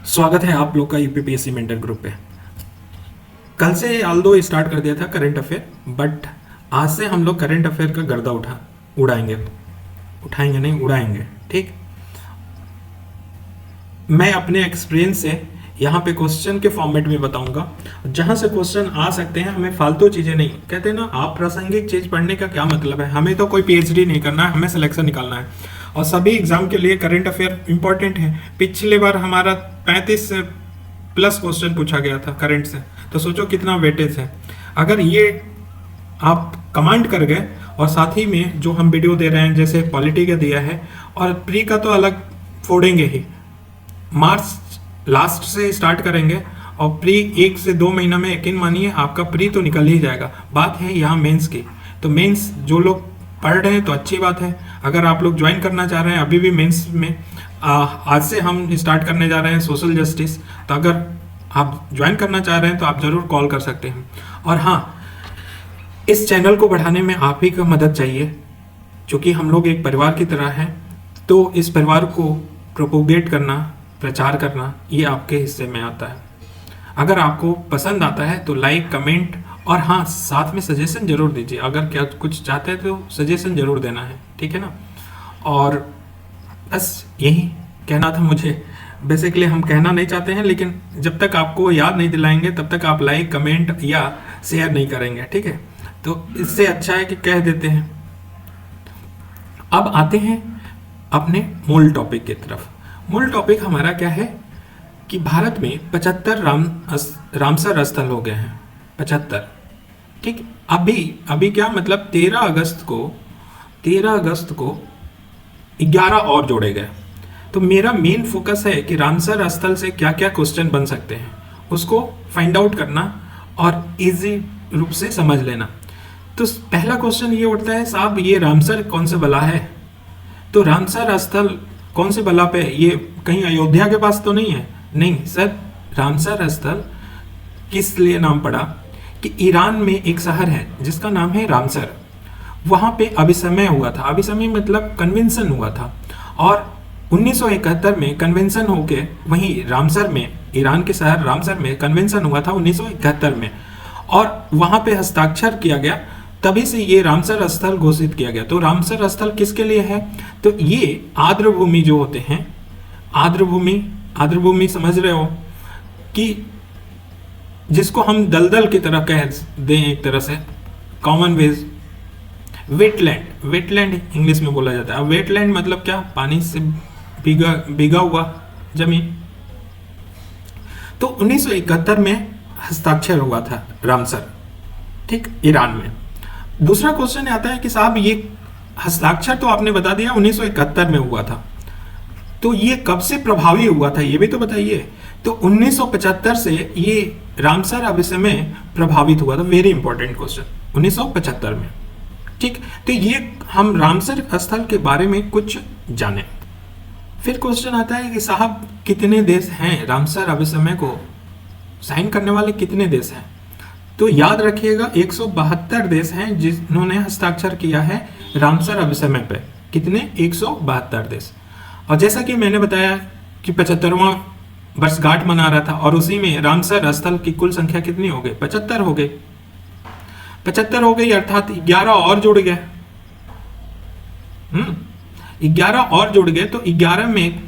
स्वागत है आप लोग का यूपीपीएससी मेंटर ग्रुप पे। कल से आल्दो स्टार्ट कर दिया था करंट अफेयर, बट आज से हम लोग करंट अफेयर का गर्दा उड़ाएंगे। उठाएंगे नहीं, उड़ाएंगे। ठीक, मैं अपने एक्सपीरियंस से यहाँ पे क्वेश्चन के फॉर्मेट में बताऊंगा, जहां से क्वेश्चन आ सकते हैं। हमें फालतू चीजें नहीं, कहते हैं ना आप प्रासंगिक चीज पढ़ने का क्या मतलब है। हमें तो कोई पीएचडी नहीं करना है, हमें सिलेक्शन निकालना है। और सभी एग्जाम के लिए करंट अफेयर इंपॉर्टेंट है। पिछले बार हमारा 35 प्लस क्वेश्चन पूछा गया था करंट से, तो सोचो कितना वेटेज है। अगर ये आप कमांड कर गए, और साथ ही में जो हम वीडियो दे रहे हैं जैसे पॉलिटी का दिया है, और प्री का तो अलग फोड़ेंगे ही। मार्च लास्ट से स्टार्ट करेंगे, और प्री 1 से 2 महीना में यकीन मानिए आपका प्री तो निकल ही जाएगा। बात है यहाँ मेंस की, तो मेंस जो लोग पढ़ रहे हैं तो अच्छी बात है। अगर आप लोग ज्वाइन करना चाह रहे हैं अभी भी मेंस में, आज से हम स्टार्ट करने जा रहे हैं सोशल जस्टिस, तो अगर आप ज्वाइन करना चाह रहे हैं तो आप जरूर कॉल कर सकते हैं। और हाँ, इस चैनल को बढ़ाने में आप ही का मदद चाहिए, क्योंकि हम लोग एक परिवार की तरह हैं। तो इस परिवार को प्रोपोगेट करना, प्रचार करना, ये आपके हिस्से में आता है। अगर आपको पसंद आता है तो लाइक, कमेंट, और हाँ साथ में सजेशन जरूर दीजिए। अगर क्या कुछ चाहते हैं तो सजेशन जरूर देना है, ठीक है ना। और बस यही कहना था मुझे। बेसिकली हम कहना नहीं चाहते हैं, लेकिन जब तक आपको याद नहीं दिलाएंगे तब तक आप लाइक, कमेंट या शेयर नहीं करेंगे, ठीक है। तो इससे अच्छा है कि कह देते हैं। अब आते हैं अपने मूल टॉपिक की तरफ। मूल टॉपिक हमारा क्या है कि भारत में 75 रामसर स्थल हो गए हैं। 75, ठीक। अभी क्या मतलब 13 अगस्त को 11 और जोड़े गए। तो मेरा मेन फोकस है कि रामसर स्थल से क्या क्या क्वेश्चन बन सकते हैं उसको फाइंड आउट करना और इजी रूप से समझ लेना। तो पहला क्वेश्चन ये उठता है, साहब ये रामसर कौन से बला है। तो रामसर स्थल कौन से बला पे, ये कहीं अयोध्या के पास तो नहीं है। नहीं सर, रामसर स्थल किस लिए नाम पड़ा कि ईरान में एक शहर है जिसका नाम है रामसर। वहां पे अभिसमय हुआ था। अभिसमय मतलब कन्वेंशन हुआ था, और 1971 में कन्वेंशन होके वहीं रामसर में, ईरान के शहर रामसर में कन्वेंशन हुआ था 1971 में, और वहां पे हस्ताक्षर किया गया। तभी से ये रामसर स्थल घोषित किया गया। तो रामसर स्थल किसके लिए है, तो ये आर्द्र भूमि जो होते हैं, आर्द्र भूमि समझ रहे हो कि जिसको हम दलदल की तरह कह दें, एक तरह से कॉमन वेज। वेटलैंड इंग्लिश में बोला जाता है। अब वेटलैंड मतलब क्या, पानी से भीगा हुआ जमीन। तो 1971 में हस्ताक्षर हुआ था रामसर, ठीक, ईरान में। दूसरा क्वेश्चन आता है कि साहब ये हस्ताक्षर तो आपने बता दिया 1971 में हुआ था, तो ये कब से प्रभावी हुआ था ये भी तो बताइए। तो 1975 से ये रामसर अभिसमय प्रभावित हुआ था। वेरी इंपॉर्टेंट क्वेश्चन, 1975 में, ठीक। तो ये हम रामसर स्थल के बारे में कुछ जाने। फिर क्वेश्चन आता है कि साहब कितने देश हैं, रामसर अभिसमय को साइन करने वाले कितने देश हैं। तो याद रखिएगा 172 देश हैं जिन्होंने हस्ताक्षर किया है रामसर अभिसमय पे। कितने, 172 देश। और जैसा कि मैंने बताया कि 75वां वर्षगांठ मना रहा था, और उसी में रामसर स्थल की कुल संख्या कितनी हो गई, 75 हो गई। 75 हो गई, अर्थात 11 और जुड़ गए। 11 और जुड़ गए। तो 11 में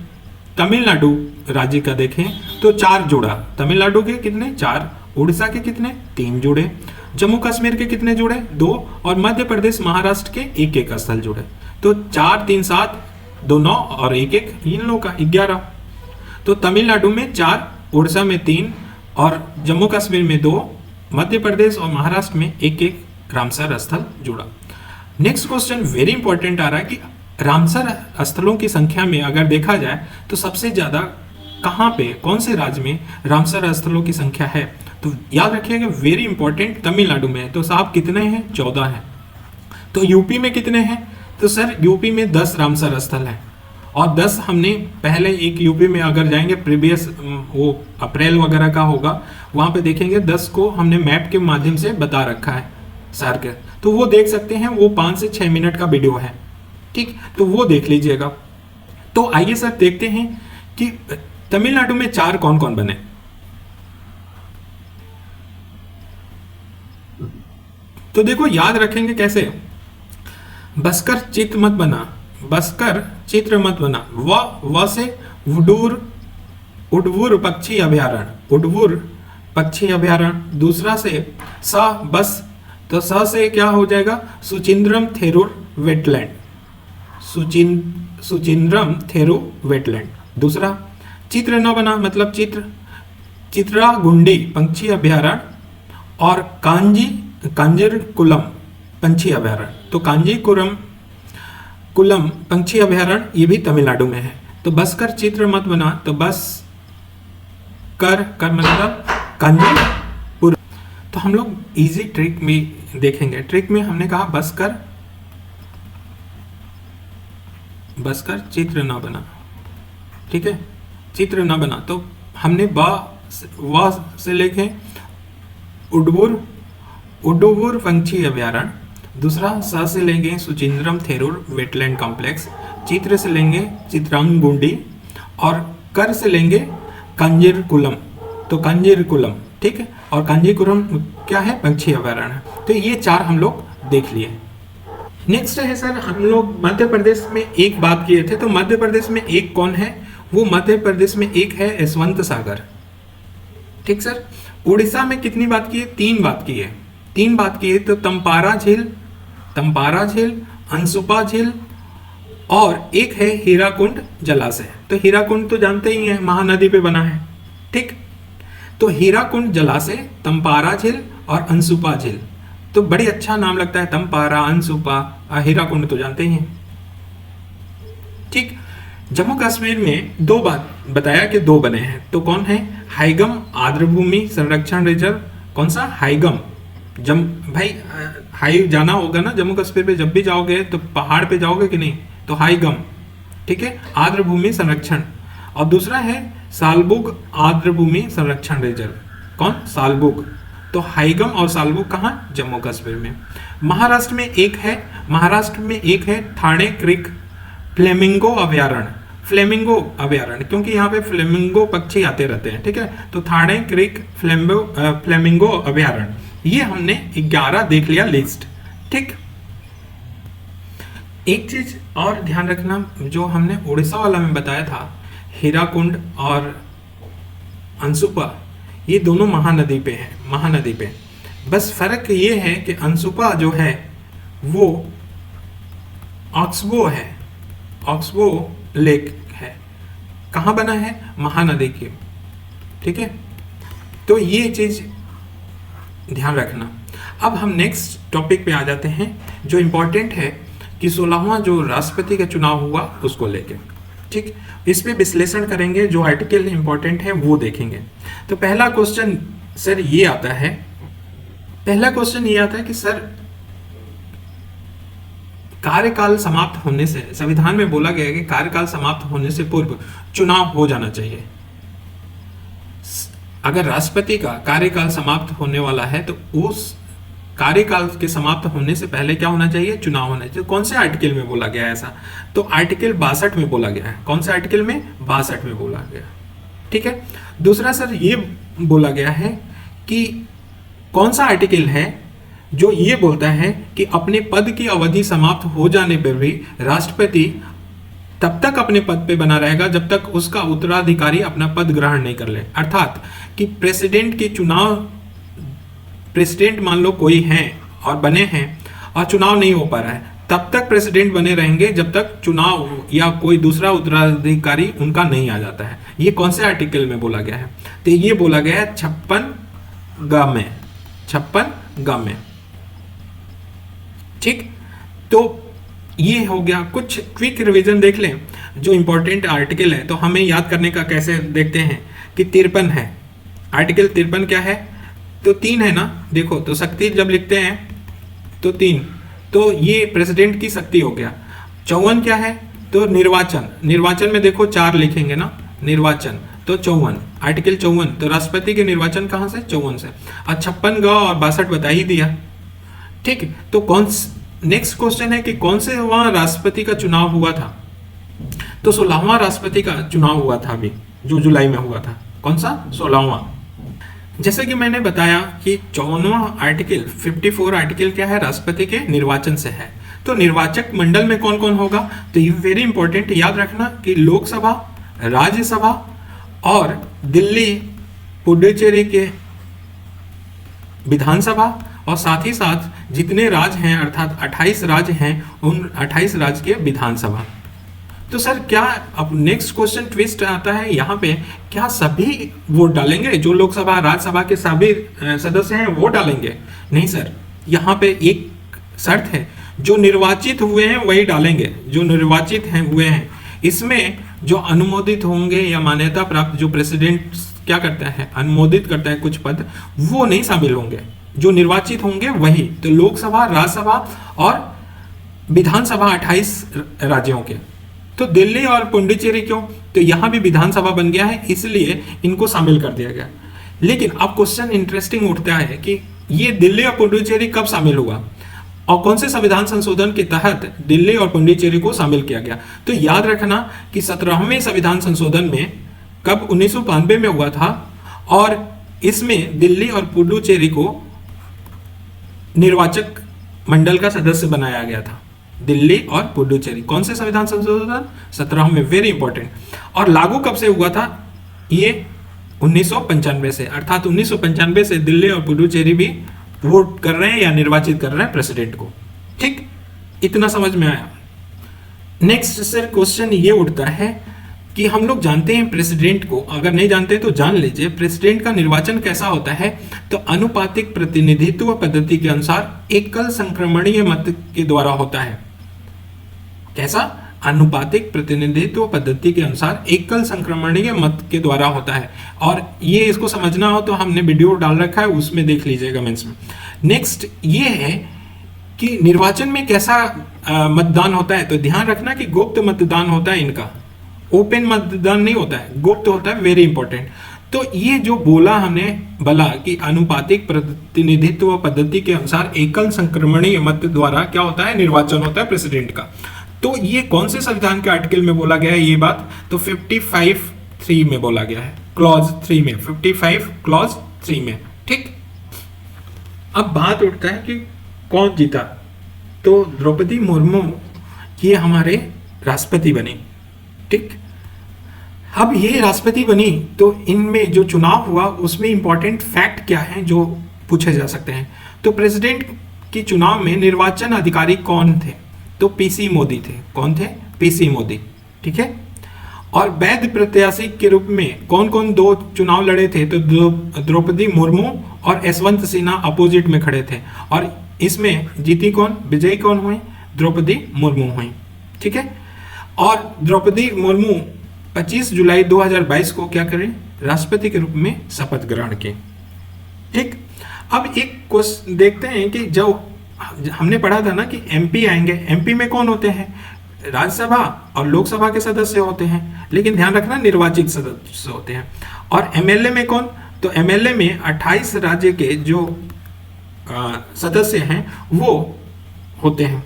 तमिलनाडु राज्य का देखें तो 4 जुड़ा। तमिलनाडु के कितने, 4। उड़ीसा के कितने, 3 जुड़े। जम्मू कश्मीर के कितने जुड़े, 2। और मध्य प्रदेश, महाराष्ट्र के 1-1 स्थल जुड़े। तो 4, 3, 7, 2, 9 और 1-1 इन लोगों का 11। तो तमिलनाडु में 4, उड़ीसा में 3 और जम्मू कश्मीर में 2, मध्य प्रदेश और महाराष्ट्र में 1-1 रामसर स्थल जुड़ा। नेक्स्ट क्वेश्चन वेरी इंपॉर्टेंट आ रहा है कि रामसर स्थलों की संख्या में अगर देखा जाए तो सबसे ज्यादा कहाँ पे, कौन से राज्य में रामसर स्थलों की संख्या है। तो याद रखिएगा वेरी इंपॉर्टेंट, तमिलनाडु में है। तो साहब कितने हैं, 14 हैं। तो यूपी में कितने हैं, तो सर यूपी में 10 रामसर स्थल हैं। और 10 हमने पहले एक यूपी में अगर जाएंगे, प्रीवियस वो अप्रैल वगैरह का होगा, वहां पे देखेंगे 10 को हमने मैप के माध्यम से बता रखा है सर के। तो वो देख सकते हैं, वो 5 से 6 मिनट का वीडियो है, ठीक। तो वो देख लीजिएगा। तो आइए सर देखते हैं कि तमिलनाडु में 4 कौन कौन बने? तो देखो याद रखेंगे कैसे, बस्कर चित्र मत बना, बस्कर चित्र मत बना, व से उडुर, उडवुर पक्षी अभयारण्य, उडवुर पक्षी अभयारण्य। दूसरा से स बस, तो स से क्या हो जाएगा, सुचिंद्रम थेरूर वेटलैंड, सुचिंद्रम थेरूर वेटलैंड। दूसरा चित्र न बना मतलब चित्र, चित्रागुंडी पक्षी अभयारण्य और कांजीरकुलम पंछी अभयारण्य। तो कांजीकुरम कुलम पंछी अभयारण्य ये भी तमिलनाडु में है। तो बस कर चित्र मत बना, तो बस कर मतलब कांजीपुरम। तो हम लोग इजी ट्रिक में देखेंगे। ट्रिक में हमने कहा बस कर चित्र ना बना, ठीक है, चित्र ना बना। तो हमने व से लेके उडुवुर पंछी अभयारण्य, दूसरा स से लेंगे सुचिंद्रम थेरूर वेटलैंड कॉम्प्लेक्स, चित्र से लेंगे चित्रांगुंडी और कर से लेंगे कांजीरकुलम, तो कांजीरकुलम, ठीक है, और कांजीकुरम क्या है, पंछी अभयारण्य। तो ये 4 हम लोग देख लिए। नेक्स्ट है सर, हम लोग मध्य प्रदेश में एक बात किए थे, तो मध्य प्रदेश में एक कौन है, वो मध्य प्रदेश में एक है यशवंत सागर, ठीक सर। उड़ीसा में कितनी बात की है, 3 बात की है, 3 बात की है। तो तंपारा झील, अंसुपा झील और एक है हीराकुंड जलाशय। तो हीराकुंड तो जानते ही हैं, महानदी पे बना है, ठीक। तो हीराकुंड जलाशय, तंपारा झील और अंसुपा झील, तो बड़ी अच्छा नाम लगता है, तंपारा, अंसुपा, हीराकुंड तो जानते ही हैं, ठीक। जम्मू कश्मीर में 2 बात बताया कि 2 बने हैं, तो कौन है, हाइगम आर्द्रभूमि संरक्षण रिजर्व। कौन सा, हाइगम। भाई हाई जाना होगा ना जम्मू कश्मीर पे, जब भी जाओगे तो पहाड़ पे जाओगे कि नहीं, तो हाइगम, ठीक है, आर्द्रभूमि संरक्षण। और दूसरा है सालबुग आर्द्रभूमि संरक्षण रिजर्व, कौन, सालबुग। तो हाइगम और सालबुग कहाँ, जम्मू कश्मीर में। महाराष्ट्र में एक है थाने क्रिक फ्लेमिंगो अभयारण्य, फ्लेमिंगो अभयारण्य, क्योंकि यहाँ पे फ्लेमिंगो पक्षी आते रहते हैं, ठीक है। तो थाने क्रिक फ्लेमिंगो अभयारण्य, ये हमने 11 देख लिया लिस्ट, ठीक। एक चीज और ध्यान रखना, जो हमने उड़ीसा वाला में बताया था, हीराकुंड और अंसुपा, ये दोनों महानदी पे है, महानदी पे। बस फर्क ये है कि अंसुपा जो है वो ऑक्सबो लेक है, कहाँ बना है, महानदी के, ठीक है। तो ये चीज ध्यान रखना। अब हम नेक्स्ट टॉपिक पे आ जाते हैं, जो इंपॉर्टेंट है कि 16वां जो राष्ट्रपति का चुनाव हुआ उसको लेके, ठीक। इस पे विश्लेषण करेंगे, जो आर्टिकल इंपॉर्टेंट है वो देखेंगे। तो पहला क्वेश्चन सर ये आता है, कि सर कार्यकाल समाप्त होने से, संविधान में बोला गया है कि कार्यकाल समाप्त होने से पूर्व चुनाव हो जाना चाहिए। अगर राष्ट्रपति का कार्यकाल समाप्त होने वाला है तो उस कार्यकाल के समाप्त होने से पहले क्या होना चाहिए, चुनाव होना चाहिए। कौन से आर्टिकल में बोला गया है ऐसा, तो आर्टिकल 62 में बोला गया है। कौन से आर्टिकल में, 62 में बोला गया, ठीक है। दूसरा सर ये बोला गया है कि कौन सा आर्टिकल है जो ये बोलता है कि अपने पद की अवधि समाप्त हो जाने पर भी राष्ट्रपति तब तक अपने पद पे बना रहेगा जब तक उसका उत्तराधिकारी अपना पद ग्रहण नहीं कर ले। अर्थात कि प्रेसिडेंट के चुनाव, प्रेसिडेंट मान लो कोई है और बने हैं और चुनाव नहीं हो पा रहा है, तब तक प्रेसिडेंट बने रहेंगे जब तक चुनाव या कोई दूसरा उत्तराधिकारी उनका नहीं आ जाता है। ये कौन से आर्टिकल में बोला गया है, तो ये बोला गया है 56 ग में, ठीक। तो ये हो गया। कुछ क्विक रिवीजन देख लें, जो इंपॉर्टेंट आर्टिकल है तो हमें याद करने का कैसे देखते हैं कि 53 है, आर्टिकल 53 क्या है, तो 3 है ना, देखो तो शक्ति जब लिखते हैं तो 3, तो ये प्रेसिडेंट की शक्ति हो गया। 54 क्या है, तो निर्वाचन में देखो 4 लिखेंगे ना, निर्वाचन, तो 54, आर्टिकल 54, तो राष्ट्रपति के निर्वाचन कहाँ से, 54 से। और 56 ग और 62 बता ही दिया, ठीक। तो नेक्स्ट क्वेश्चन है कि कौन से वहां राष्ट्रपति का चुनाव हुआ था, तो 16वां राष्ट्रपति का चुनाव हुआ था अभी, जो जुलाई में हुआ था। कौन सा? 16वां। जैसे कि मैंने बताया कि 54वां आर्टिकल 54 आर्टिकल क्या है? राष्ट्रपति के निर्वाचन से है। तो निर्वाचक मंडल में कौन कौन होगा? तो ये वेरी इंपॉर्टेंट, याद रखना कि लोकसभा, राज्यसभा और दिल्ली पुडुचेरी के विधानसभा, और साथ ही साथ जितने राज्य हैं अर्थात 28 राज्य हैं, उन 28 राज्य के विधानसभा। तो सर क्या अब नेक्स्ट क्वेश्चन ट्विस्ट आता है यहाँ पे, क्या सभी वोट डालेंगे? जो लोकसभा राज्यसभा के सभी सदस्य हैं वो डालेंगे? नहीं सर, यहाँ पे एक शर्त है, जो निर्वाचित हुए हैं वही डालेंगे, जो निर्वाचित हैं हुए हैं। इसमें जो अनुमोदित होंगे या मान्यता प्राप्त, जो प्रेसिडेंट क्या करता है, अनुमोदित करता है कुछ पद, वो नहीं शामिल होंगे, जो निर्वाचित होंगे वही। तो लोकसभा, राज्यसभा और विधानसभा 28 राज्यों के। तो दिल्ली और पुडुचेरी क्यों? तो यहाँ भी विधानसभा बन गया है, इसलिए इनको शामिल कर दिया गया। लेकिन अब क्वेश्चन इंटरेस्टिंग उठता है कि ये दिल्ली और पुडुचेरी कब शामिल हुआ और कौन से संविधान संशोधन के तहत दिल्ली और पुडुचेरी को शामिल किया गया? तो याद रखना कि 17वें संविधान संशोधन में कब 1992 में हुआ था, और इसमें दिल्ली और पुडुचेरी को निर्वाचक मंडल का सदस्य बनाया गया था। दिल्ली और पुडुचेरी कौन से संविधान संशोधन? 17वें, वेरी इंपॉर्टेंट। और लागू कब से हुआ था? ये 1995 से, अर्थात 1995 से दिल्ली और पुडुचेरी भी वोट कर रहे हैं या निर्वाचित कर रहे हैं प्रेसिडेंट को। ठीक, इतना समझ में आया। नेक्स्ट सर क्वेश्चन ये उठता है कि हम लोग जानते हैं प्रेसिडेंट को, अगर नहीं जानते तो जान लीजिए, प्रेसिडेंट का निर्वाचन कैसा होता है? तो अनुपातिक प्रतिनिधित्व पद्धति के अनुसार एकल संक्रमणीय मत के द्वारा होता है। कैसा? अनुपातिक प्रतिनिधित्व पद्धति के अनुसार एकल संक्रमणीय मत के द्वारा होता है। और ये इसको समझना हो तो हमने वीडियो डाल रखा है, उसमें देख लीजिएगा मेंस में। नेक्स्ट ये है कि निर्वाचन में कैसा मतदान होता है? तो ध्यान रखना कि गुप्त मतदान होता है इनका, ओपन मतदान नहीं होता है, गुप्त होता है, वेरी इंपॉर्टेंट। तो ये जो बोला हमने भला कि अनुपातिक प्रतिनिधित्व पद्धति के अनुसार एकल संक्रमणीय मत द्वारा क्या होता है? निर्वाचन होता है प्रेसिडेंट का। तो ये कौन से संविधान के आर्टिकल में बोला गया है ये बात? तो 55(3) में बोला गया है, क्लॉज 3 में, 55 क्लॉज 3 में। ठीक, अब बात उठता है कि कौन जीता? तो द्रौपदी मुर्मू ये हमारे राष्ट्रपति बनी। ठीक, अब ये राष्ट्रपति बनी तो इनमें जो चुनाव हुआ उसमें इंपॉर्टेंट फैक्ट क्या है जो पूछे जा सकते हैं? तो प्रेसिडेंट की चुनाव में निर्वाचन अधिकारी कौन थे? तो पीसी मोदी थे। कौन थे? पीसी मोदी। ठीक है। और वैध प्रत्याशी के रूप में कौन कौन दो चुनाव लड़े थे? तो द्रौपदी मुर्मू और यशवंत सिन्हा अपोजिट में खड़े थे, और इसमें जीती कौन, विजयी कौन हुई? द्रौपदी मुर्मू हुई। ठीक है। और द्रौपदी मुर्मू 25 जुलाई 2022 को क्या करें? राष्ट्रपति के रूप में शपथ ग्रहण की। ठीक। अब एक क्वेश्चन देखते हैं कि जो हमने पढ़ा था ना कि एमपी आएंगे, एमपी में कौन होते हैं? राज्यसभा और लोकसभा के सदस्य होते हैं, लेकिन ध्यान रखना निर्वाचित सदस्य होते हैं। और एमएलए में कौन? तो एमएलए में 28 राज्य के जो सदस्य हैं वो होते हैं।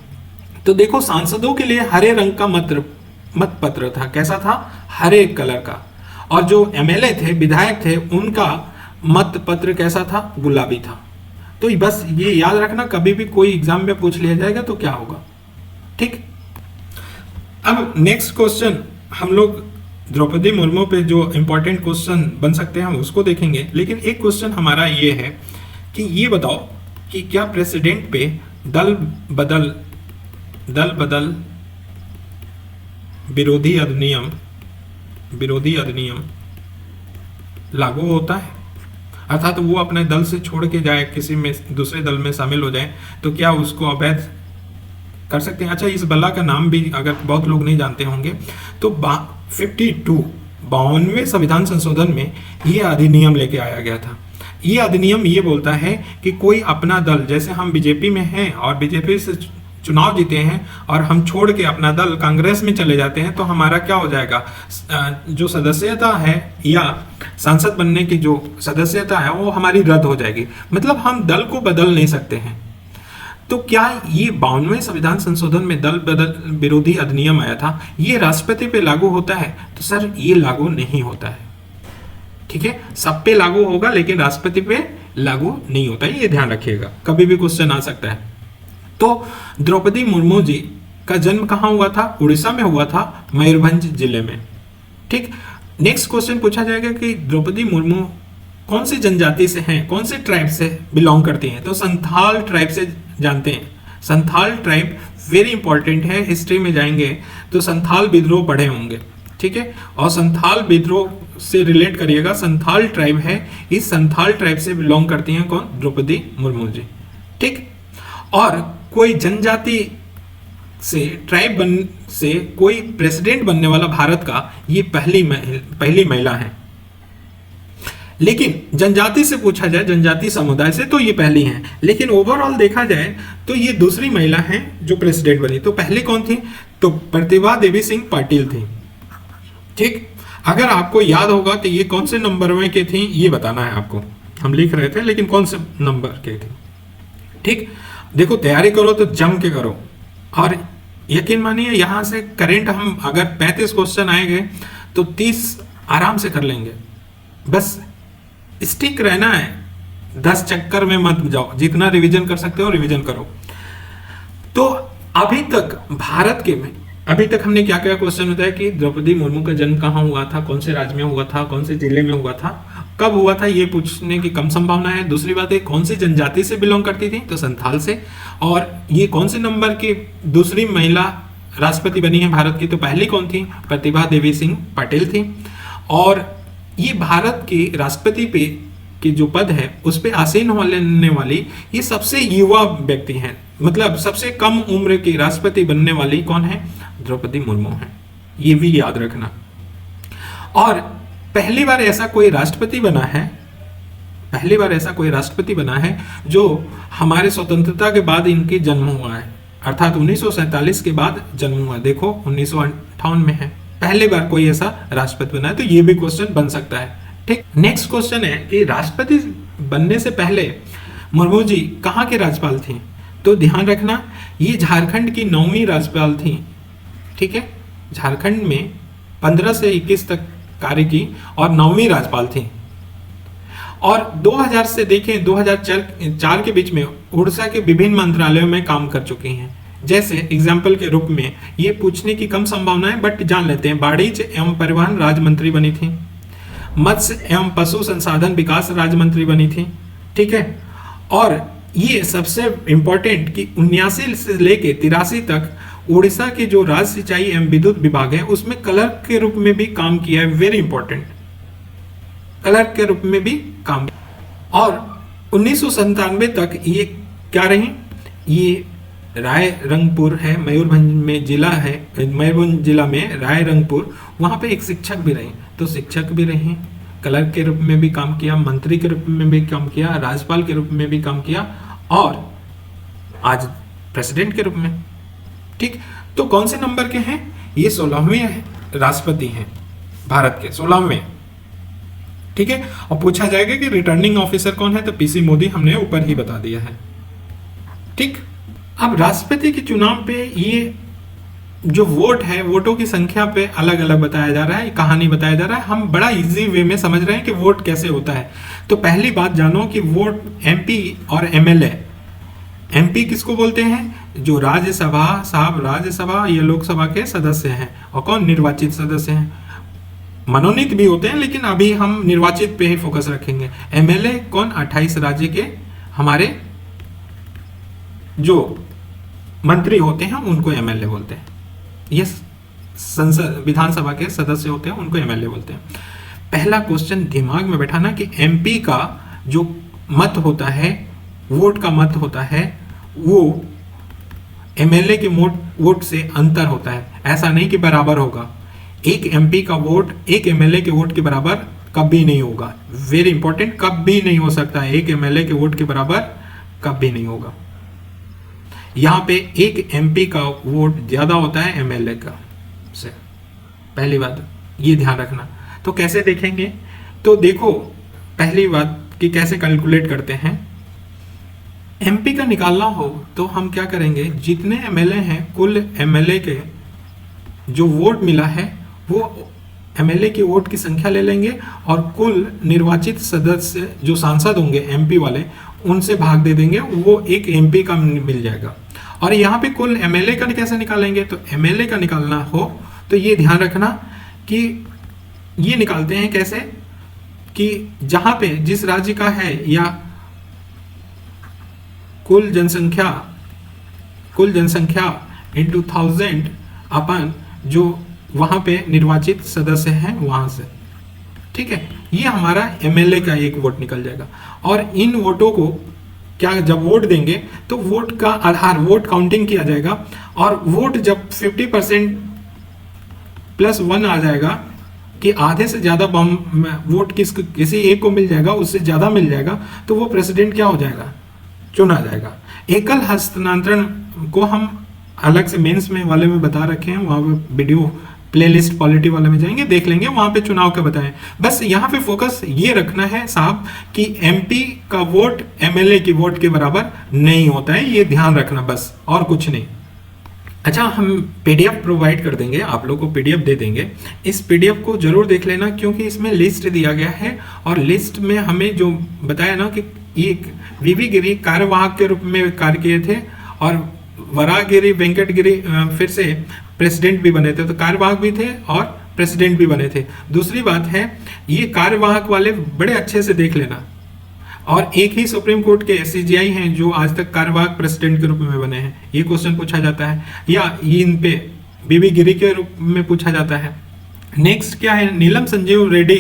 तो देखो, सांसदों के लिए हरे रंग का मत पत्र था। कैसा था? हरे कलर का। और जो एमएलए थे, विधायक थे, उनका मत पत्र कैसा था? गुलाबी था। तो बस ये याद रखना, कभी भी कोई एग्जाम में पूछ लिया जाएगा तो क्या होगा। ठीक। अब नेक्स्ट क्वेश्चन हम लोग द्रौपदी मुर्मू पे जो इंपॉर्टेंट क्वेश्चन बन सकते हैं उसको देखेंगे, लेकिन एक क्वेश्चन हमारा ये है कि ये बताओ कि क्या प्रेसिडेंट पे दल बदल विरोधी अधिनियम लागू होता है? अर्थात वो अपने दल से छोड़ के जाए, किसी में दूसरे दल में शामिल हो जाए, तो क्या उसको अवैध कर सकते हैं? अच्छा, इस बला का नाम भी अगर बहुत लोग नहीं जानते होंगे तो 52वें संविधान संशोधन में ये अधिनियम लेके आया गया था। ये अधिनियम ये बोलता है कि कोई अपना दल, जैसे हम बीजेपी में हैं और बीजेपी से चुनाव जीते हैं और हम छोड़ के अपना दल कांग्रेस में चले जाते हैं, तो हमारा क्या हो जाएगा? जो सदस्यता है या सांसद बनने की जो सदस्यता है वो हमारी रद्द हो जाएगी। मतलब हम दल को बदल नहीं सकते हैं। तो क्या ये 52वें संविधान संशोधन में दल बदल विरोधी अधिनियम आया था, ये राष्ट्रपति पे लागू होता है? तो सर ये लागू नहीं होता है। ठीक है, सब पे लागू होगा लेकिन राष्ट्रपति पे लागू नहीं होता है, ये ध्यान रखिएगा, कभी भी क्वेश्चन आ सकता है। तो द्रौपदी मुर्मू जी का जन्म कहाँ हुआ था? उड़ीसा में हुआ था, मयूरभंज जिले में। ठीक, नेक्स्ट क्वेश्चन पूछा जाएगा कि द्रौपदी मुर्मू कौन सी जनजाति से हैं, कौन से ट्राइब से बिलोंग करती हैं? तो संथाल ट्राइब से जानते हैं। संथाल ट्राइब वेरी इंपॉर्टेंट है, हिस्ट्री में जाएंगे तो संथाल विद्रोह पढ़े होंगे। ठीक है, और संथाल विद्रोह से रिलेट करिएगा, संथाल ट्राइब है, इस संथाल ट्राइब से बिलोंग करती हैं कौन? द्रौपदी मुर्मू जी। ठीक, और कोई जनजाति से ट्राइब से कोई प्रेसिडेंट बनने वाला भारत का ये पहली महिला है। लेकिन जनजाति से पूछा जाए, जनजाति समुदाय से, तो ये पहली हैं, लेकिन ओवरऑल देखा जाए तो ये दूसरी महिला हैं जो प्रेसिडेंट बनी। तो पहले कौन थी? तो प्रतिभा देवी सिंह पाटिल थी। ठीक, अगर आपको याद होगा तो ये कौन से नंबर में के थी ये बताना है आपको, हम लिख रहे थे लेकिन कौन से नंबर के थे। ठीक, देखो तैयारी करो तो जम के करो, और यकीन मानिए यहां से करंट हम अगर 35 क्वेश्चन आएंगे तो 30 आराम से कर लेंगे। बस स्टिक रहना है, 10 चक्कर में मत जाओ, जितना रिवीजन कर सकते हो रिवीजन करो। तो अभी तक भारत के में अभी तक हमने क्या क्या क्वेश्चन बताया कि द्रौपदी मुर्मू का जन्म कहाँ हुआ था, कौन से राज्य में हुआ था, कौन से जिले में हुआ था, कब हुआ था, ये पूछने की कम संभावना है। दूसरी बात है कौन सी जनजाति से बिलोंग करती थी, तो संथाल से। और ये कौन से नंबर की दूसरी महिला राष्ट्रपति बनी है भारत की, तो पहली कौन थी? प्रतिभा देवी सिंह पाटिल थी। और ये भारत के राष्ट्रपति पे की जो पद है उस पे आसीन होने वाली ये सबसे युवा व्यक्ति हैं, मतलब सबसे कम उम्र की राष्ट्रपति बनने वाली कौन है? द्रौपदी मुर्मू है, ये भी याद रखना। और पहली बार ऐसा कोई राष्ट्रपति बना है, पहली बार ऐसा कोई राष्ट्रपति बना है जो हमारे स्वतंत्रता के बाद इनकी जन्म हुआ है, अर्थात 1947 के बाद जन्म हुआ। देखो 1958 में है, पहली बार कोई ऐसा राष्ट्रपति बना है, तो ये भी क्वेश्चन बन सकता है। ठीक, नेक्स्ट क्वेश्चन है कि राष्ट्रपति बनने से पहले मुर्मू जी कहाँ के राज्यपाल थी? तो ध्यान रखना ये झारखंड की 9वीं राज्यपाल थी। ठीक है, झारखंड में 15 से 21 तक कार्य की और 9वीं राज्यपाल थी। और 2000 से देखें 2004 के बीच में उड़ीसा के विभिन्न मंत्रालयों में काम कर चुकी हैं। जैसे एग्जाम्पल के रूप में ये पूछने की कम संभावना है, बट जान लेते हैं। वाणिज्य एवं परिवहन राज्य मंत्री बनी थी, मत्स्य एवं पशु संसाधन विकास राज्य मंत्री बनी थी। ठीक है, और ये सबसे इंपॉर्टेंट कि 79 से लेके 83 तक उड़ीसा के जो राज्य सिंचाई एवं विद्युत विभाग है उसमें क्लर्क के रूप में भी काम किया है, वेरी इंपॉर्टेंट, क्लर्क के रूप में भी काम। और 1997 तक ये क्या रही? ये रायरंगपुर है, मयूरभंज में जिला है, मयूरभंज जिला में रायरंगपुर, वहां पे एक शिक्षक भी रहे, तो शिक्षक भी रहे, क्लर्क के रूप में भी काम किया, मंत्री के रूप में भी काम किया, राज्यपाल के रूप में भी काम किया, और आज प्रेसिडेंट के रूप में। ठीक, तो कौन से नंबर के हैं? ये 16वें राष्ट्रपति हैं भारत के, 16वें। ठीक है, और पूछा जाएगा कि रिटर्निंग ऑफिसर कौन है, तो पीसी मोदी हमने ऊपर ही बता दिया है। ठीक, अब राष्ट्रपति के चुनाव पे ये जो वोट है, वोटों की संख्या पे अलग अलग बताया जा रहा है, कहानी बताया जा रहा है। हम बड़ा इजी वे में समझ रहे हैं कि वोट कैसे होता है। तो पहली बात जानो कि वोट एमपी और एमएलए, एमपी किसको बोलते हैं? जो राज्यसभा साहब, राज्यसभा या लोकसभा के सदस्य हैं, और कौन? निर्वाचित सदस्य हैं। मनोनीत भी होते हैं लेकिन अभी हम निर्वाचित पे ही फोकस रखेंगे। एमएलए कौन? 28 राज्य के हमारे जो मंत्री होते हैं उनको एमएलए बोलते हैं। ये संसद विधानसभा के सदस्य होते हैं उनको एमएलए बोलते हैं। पहला क्वेश्चन दिमाग में बैठाना कि एमपी का जो मत होता है, वोट का मत होता है, वो एमएलए के वोट से अंतर होता है। ऐसा नहीं कि बराबर होगा, एक एमपी का वोट एक एमएलए के वोट के बराबर कभी नहीं होगा। वेरी इंपॉर्टेंट, कभी नहीं हो सकता है एक एमएलए के वोट के बराबर, कभी नहीं होगा। यहाँ पे एक एमपी का वोट ज्यादा होता है एमएलए का से, पहली बात ये ध्यान रखना। तो कैसे देखेंगे? तो देखो पहली बात कि कैसे कैलकुलेट करते हैं। एमपी का निकालना हो तो हम क्या करेंगे, जितने एमएलए हैं कुल एमएलए के जो वोट मिला है वो एमएलए की वोट की संख्या ले लेंगे और कुल निर्वाचित सदस्य जो सांसद होंगे एमपी वाले उनसे भाग दे देंगे, वो एक एमपी का मिल जाएगा। और यहाँ पे कुल एमएलए का कैसे निकालेंगे, तो एमएलए का निकालना हो तो ये ध्यान रखना कि ये निकालते हैं कैसे, कि जहां पे जिस राज्य का है या कुल जनसंख्या इंटू 1000 अपन जो वहां पे निर्वाचित सदस्य हैं वहां से, ठीक है। ये हमारा एमएलए का एक वोट निकल जाएगा। और इन वोटों को क्या, जब वोट देंगे तो वोट का आधार वोट काउंटिंग किया जाएगा और वोट जब 50% +1 आ जाएगा कि आधे से ज्यादा वोट किसी एक को मिल जाएगा, उससे ज्यादा मिल जाएगा, तो वो प्रेसिडेंट क्या हो जाएगा, चुना जाएगा। एकल हस्तांतरण को हम अलग से मेंस में वाले में बता रखे हैं, वहां पे वीडियो प्लेलिस्ट पॉलिटी वाले में जाएंगे देख लेंगे, वहां पे चुनाव का बताएं। बस यहाँ पे फोकस ये रखना है साहब कि एमपी का वोट एमएलए की वोट के बराबर नहीं होता है, ये ध्यान रखना बस, और कुछ नहीं। अच्छा, हम पीडीएफ प्रोवाइड कर देंगे, आप लोग को पीडीएफ दे देंगे। इस पीडीएफ को जरूर देख लेना क्योंकि इसमें लिस्ट दिया गया है और लिस्ट में हमें जो बताया ना कि एक वीवी गिरी कार्यवाहक के रूप में कार्य किए थे और वरागिरी वेंकटगिरी फिर से प्रेसिडेंट भी बने थे, तो कार्यवाहक भी थे और प्रेसिडेंट भी बने थे। दूसरी बात है, ये कार्यवाहक वाले बड़े अच्छे से देख लेना, और एक ही सुप्रीम कोर्ट के सीजीआई हैं जो आज तक कार्यवाहक प्रेसिडेंट के रूप में बने हैं, ये क्वेश्चन पूछा जाता है, या ये इन पे बीबी गिरी के रूप में पूछा जाता है। नेक्स्ट क्या है, नीलम संजीव रेड्डी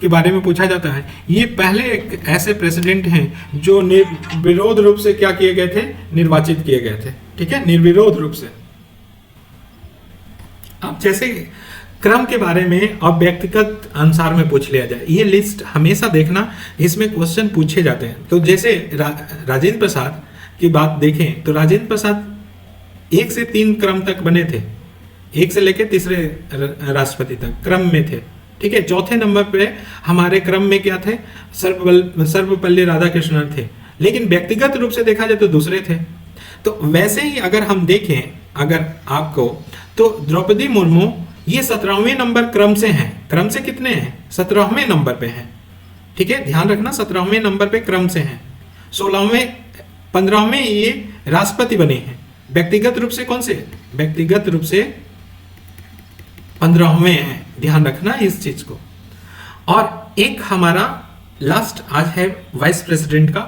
के बारे में पूछा जाता है। ये पहले एक ऐसे प्रेसिडेंट हैं जो निर्विरोध रूप से क्या किए गए थे, निर्वाचित किए गए थे, ठीक है, निर्विरोध रूप से। अब जैसे क्रम के बारे में अब व्यक्तिगत अनुसार में पूछ लिया जाए, ये लिस्ट हमेशा देखना, इसमें क्वेश्चन पूछे जाते हैं। तो जैसे राजेंद्र प्रसाद की बात देखें तो राजेंद्र प्रसाद 1 से 3 क्रम तक बने थे, 1 से लेकर तीसरे राष्ट्रपति तक क्रम में थे, ठीक है। चौथे नंबर पे हमारे क्रम में क्या थे, सर्वपल्ली राधाकृष्णन थे, लेकिन व्यक्तिगत रूप से देखा जाए तो दूसरे थे। तो वैसे ही अगर हम देखें अगर आपको, तो द्रौपदी मुर्मू ये 17वें नंबर क्रम से हैं। क्रम से कितने हैं, 17वें नंबर पे हैं, ठीक है, ध्यान रखना 17वें नंबर पे क्रम से हैं। 15वें ये राष्ट्रपति बने हैं। व्यक्तिगत रूप से कौन से, व्यक्तिगत रूप से 15वें हैं, ध्यान रखना इस चीज को। और एक हमारा लास्ट आज है वाइस प्रेसिडेंट का।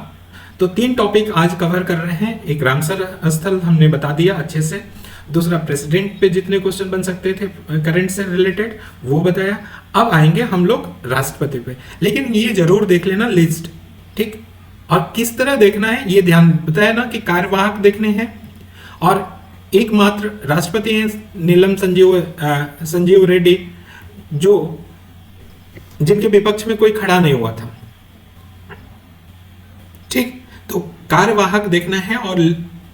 तो 3 टॉपिक आज कवर कर रहे हैं। एक रामसर स्थल हमने बता दिया अच्छे से, दूसरा प्रेसिडेंट पे जितने क्वेश्चन बन सकते थे करंट से रिलेटेड वो बताया। अब आएंगे हम लोग राष्ट्रपति पे, लेकिन ये जरूर देख लेना लिस्ट, ठीक। और किस तरह देखना है ये ध्यान बताया ना कि कार्यवाहक देखने हैं, और एकमात्र राष्ट्रपति हैं नीलम संजीव रेड्डी जो जिनके विपक्ष में कोई खड़ा नहीं हुआ था, ठीक। तो कार्यवाहक देखना है और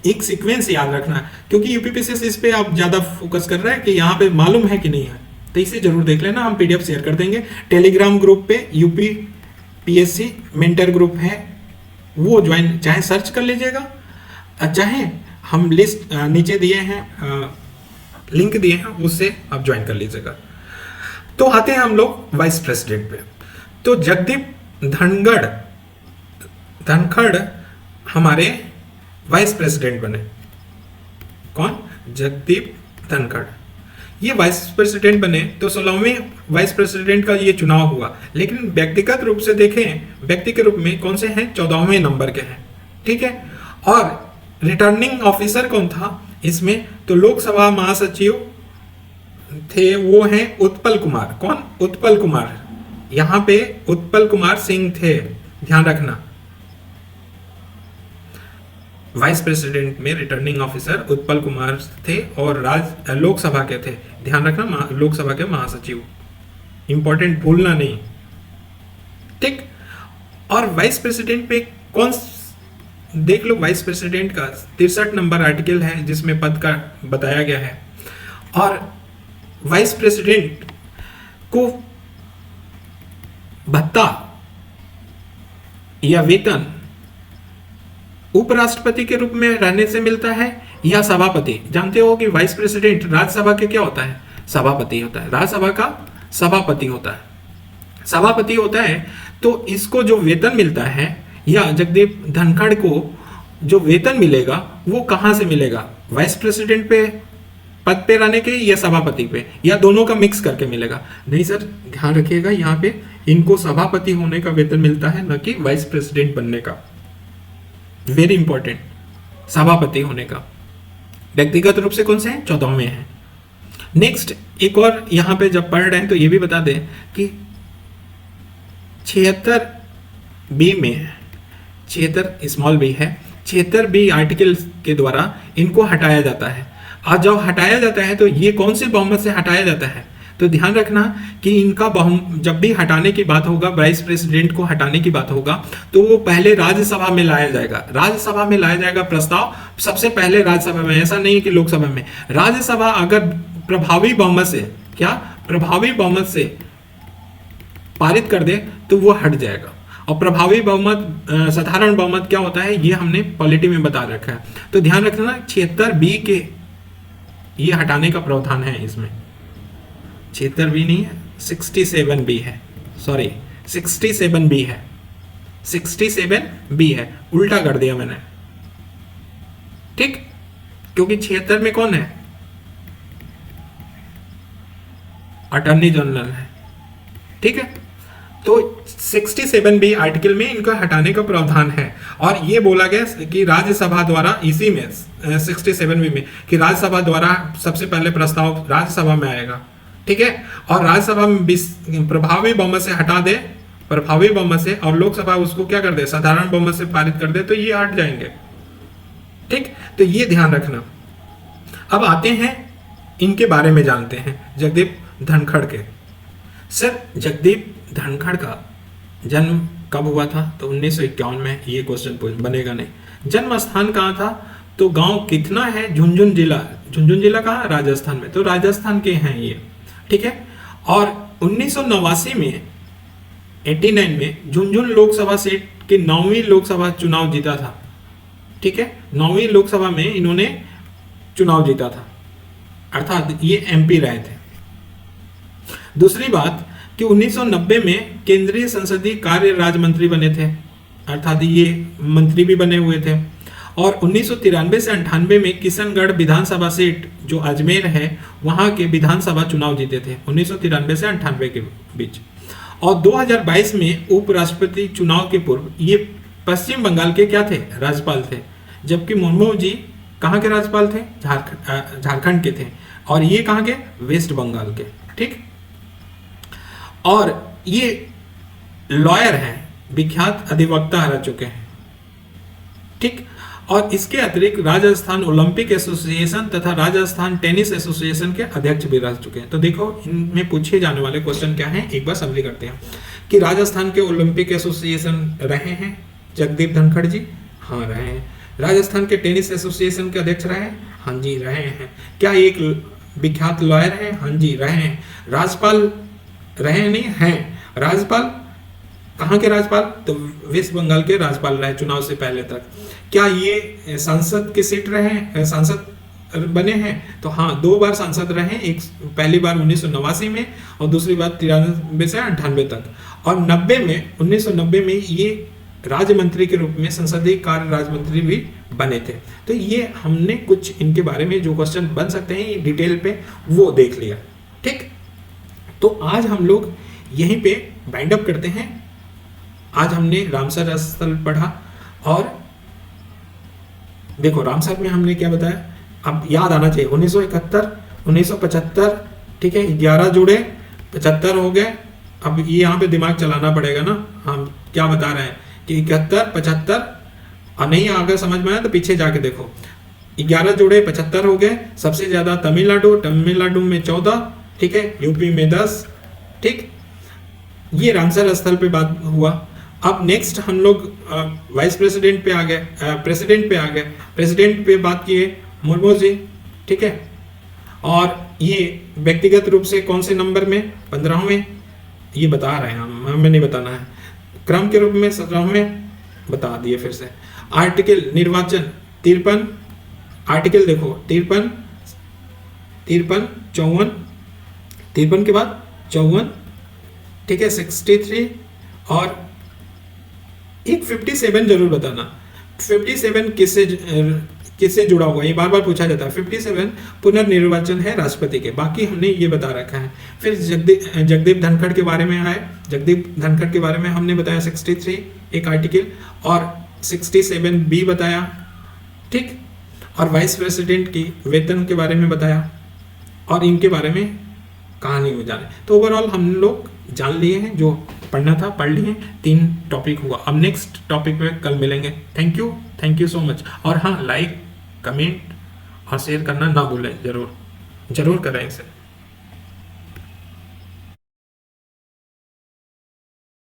एक सीक्वेंस याद रखना, क्योंकि यूपीपीसीएस इस पे आप ज्यादा फोकस कर रहे हैं कि यहाँ पे मालूम है कि नहीं है, तो इसे जरूर देख लेना। हम पीडीएफ शेयर कर देंगे टेलीग्राम ग्रुप पे, यूपीपीएससी मेंटर ग्रुप है, वो ज्वाइन चाहे सर्च कर लीजिएगा, चाहे हम लिस्ट नीचे दिए हैं, लिंक दिए हैं, उससे आप ज्वाइन कर लीजिएगा। तो आते हैं हम लोग वाइस प्रेसिडेंट पे। तो जगदीप धनखड़ हमारे वाइस प्रेसिडेंट बने। कौन, जगदीप धनखड़, ये वाइस प्रेसिडेंट बने। तो 16वें वाइस प्रेसिडेंट का ये चुनाव हुआ, लेकिन व्यक्तिगत रूप से देखें, व्यक्ति के रूप में कौन से हैं, 14वें नंबर के हैं, ठीक है। और रिटर्निंग ऑफिसर कौन था इसमें, तो लोकसभा महासचिव थे, वो हैं उत्पल कुमार। कौन, उत्पल कुमार, यहां पे उत्पल कुमार सिंह थे, ध्यान रखना। वाइस प्रेसिडेंट में रिटर्निंग ऑफिसर उत्पल कुमार थे और लोकसभा के थे, ध्यान रखना, लोकसभा के महासचिव, इंपॉर्टेंट भूलना नहीं, ठीक। और वाइस प्रेसिडेंट पे कौन, देख लो वाइस प्रेसिडेंट का 63 नंबर आर्टिकल है जिसमें पद का बताया गया है। और वाइस प्रेसिडेंट को भत्ता या वेतन उपराष्ट्रपति के रूप में रहने से मिलता है या सभापति? जानते हो कि वाइस प्रेसिडेंट राज्यसभा के क्या होता है? सभापति होता है। राज्यसभा का सभापति होता है, सभापति होता है। तो इसको जो वेतन मिलता है या जगदीप धनखड़ को जो वेतन मिलेगा वो कहां से मिलेगा? वाइस प्रेसिडेंट पे पद पे रहने के या सभापति पे, या दोनों का मिक्स करके मिलेगा? नहीं सर, ध्यान रखिएगा, यहाँ पे इनको सभापति होने का वेतन मिलता है, न कि वाइस प्रेसिडेंट बनने का। वेरी इंपॉर्टेंट, सभापति होने का। व्यक्तिगत रूप से कौन से हैं? 14वें हैं। नेक्स्ट एक और यहाँ पे जब पढ़ रहे हैं तो ये भी बता दें कि 76B में, 76 स्मॉल बी है, 76B आर्टिकल के द्वारा इनको हटाया जाता है। और जब हटाया जाता है तो ये कौन से बहुमत से हटाया जाता है? तो ध्यान रखना कि इनका जब भी हटाने की बात होगा, वाइस प्रेसिडेंट को हटाने की बात होगा, तो वो पहले राज्यसभा में लाया जाएगा। राज्यसभा में लाया जाएगा प्रस्ताव सबसे पहले राज्यसभा में, ऐसा नहीं कि लोकसभा में। राज्यसभा अगर प्रभावी बहुमत से, क्या प्रभावी बहुमत से पारित कर दे तो वो हट जाएगा। और प्रभावी बहुमत, साधारण बहुमत क्या होता है ये हमने पॉलिटी में बता रखा है। तो ध्यान रखना 76B के ये हटाने का प्रावधान है इसमें। 76B नहीं है, 67B है, सॉरी 67B है, 67B है, उल्टा कर दिया मैंने, ठीक, क्योंकि 76 में कौन है? अटॉर्नी जनरल है, ठीक है। तो 67B आर्टिकल में इनका हटाने का प्रावधान है। और ये बोला गया कि राज्यसभा द्वारा, इसी में 67B में, कि राज्यसभा द्वारा सबसे पहले प्रस्ताव राज्यसभा में आएगा, ठीक है। और राज्यसभा में प्रभावी बहुमत से हटा दे, प्रभावी बहुमत से, और लोकसभा उसको क्या कर दे? साधारण बहुमत से पारित कर दे, तो ये हट जाएंगे, ठीक। तो ये ध्यान रखना। अब आते हैं इनके बारे में जानते हैं, जगदीप धनखड़ के। सर जगदीप धनखड़ का जन्म कब हुआ था? तो 1951 में। ये क्वेश्चन बनेगा नहीं। जन्म स्थान कहाँ था? तो गांव कितना है? झुंझुनू जिला। झुंझुनू जिला कहाँ? राजस्थान में। तो राजस्थान के हैं ये, ठीक है। और 1989 में, 89 में झुंझुनू लोकसभा सीट के 9वीं लोकसभा चुनाव जीता था, ठीक है। 9वीं लोकसभा में इन्होंने चुनाव जीता था, अर्थात ये MP रहे थे। दूसरी बात कि 1990 में केंद्रीय संसदीय कार्य राज्य मंत्री बने थे, अर्थात ये मंत्री भी बने हुए थे। और 1993 से 98 में किशनगढ़ विधानसभा सीट जो अजमेर है वहां के विधानसभा चुनाव जीते थे, 1993 से 98 के बीच। और 2022 में उपराष्ट्रपति चुनाव के पूर्व ये पश्चिम बंगाल के क्या थे? राज्यपाल थे। जबकि मुर्मू जी कहाँ के राज्यपाल थे? झारखंड के थे। और ये कहाँ के? वेस्ट बंगाल के, ठीक। और ये लॉयर हैं, विख्यात अधिवक्ता रह चुके हैं, ठीक। और इसके अतिरिक्त राजस्थान ओलंपिक एसोसिएशन तथा राजस्थान टेनिस एसोसिएशन के अध्यक्ष भी रह चुके हैं। तो देखो इनमें पूछे जाने वाले क्वेश्चन क्या हैं, एक बार समझ करते हैं। कि राजस्थान के ओलंपिक एसोसिएशन रहे हैं जगदीप धनखड़ जी? हाँ रहे हैं। राजस्थान के टेनिस एसोसिएशन के अध्यक्ष रहे हैं? हाँ जी रहे हैं। क्या एक विख्यात लॉयर है? हाँ जी रहे हैं। राज्यपाल रहे नहीं हैं? राज्यपाल कहाँ के राज्यपाल? तो वेस्ट बंगाल के राज्यपाल रहे चुनाव से पहले तक। क्या ये सांसद की सीट रहे, सांसद बने हैं? तो हाँ 2 बार सांसद रहे, एक पहली बार 1989 में और दूसरी बार 93 से 98 तक। और 1990 में ये राज्य मंत्री के रूप में संसदीय कार्य राज्य मंत्री भी बने थे। तो ये हमने कुछ इनके बारे में जो क्वेश्चन बन सकते हैं डिटेल पे वो देख लिया, ठीक। तो आज हम लोग यहीं पे बाइंड अप करते हैं। आज हमने रामसर स्थल पढ़ा और देखो रामसर में हमने क्या बताया, अब याद आना चाहिए 1971, 1975, ठीक है, 11 जुड़े 75 हो गए। अब ये यहाँ पे दिमाग चलाना पड़ेगा ना, हम क्या बता रहे हैं कि 71, 75, और नहीं अगर समझ में आया तो पीछे जाके देखो। 11 जुड़े 75 हो गए। सबसे ज्यादा तमिलनाडु में 14, ठीक है, यूपी में 10, ठीक। ये रामसर स्थल पे बात हुआ। अब नेक्स्ट हम लोग वाइस प्रेसिडेंट पे आ गए, प्रेसिडेंट पे आ गए। प्रेसिडेंट पे बात किए मुर्मू जी, ठीक है। और ये व्यक्तिगत रूप से कौन से नंबर में? 15वें, ये बता रहे हैं हम, हमें नहीं बताना है। क्रम के रूप में 17वें बता दिए फिर से। आर्टिकल निर्वाचन 53, आर्टिकल देखो 53, 53, 54, 53 के बाद 54, ठीक है, 63 और एक 57 जरूर बताना। 57 किससे जुड़ा हुआ है, ये बार बार पूछा जाता है। 57 पुनर्निर्वाचन है राष्ट्रपति के, बाकी हमने ये बता रखा है। फिर जगदीप धनखड़ के बारे में आए, जगदीप धनखड़ के बारे में हमने बताया 63 एक आर्टिकल, और 67 बी बताया, ठीक, और वाइस प्रेसिडेंट की वेतन के बारे में बताया, और इनके बारे में कहानी हो जाने। तो ओवरऑल हम लोग जान लिए हैं, जो पढ़ना था पढ़ लिए, 3 टॉपिक हुआ। अब नेक्स्ट टॉपिक में कल मिलेंगे। Thank you so much. और हाँ, लाइक, कमेंट और शेयर करना ना भूलें, जरूर करें इसे।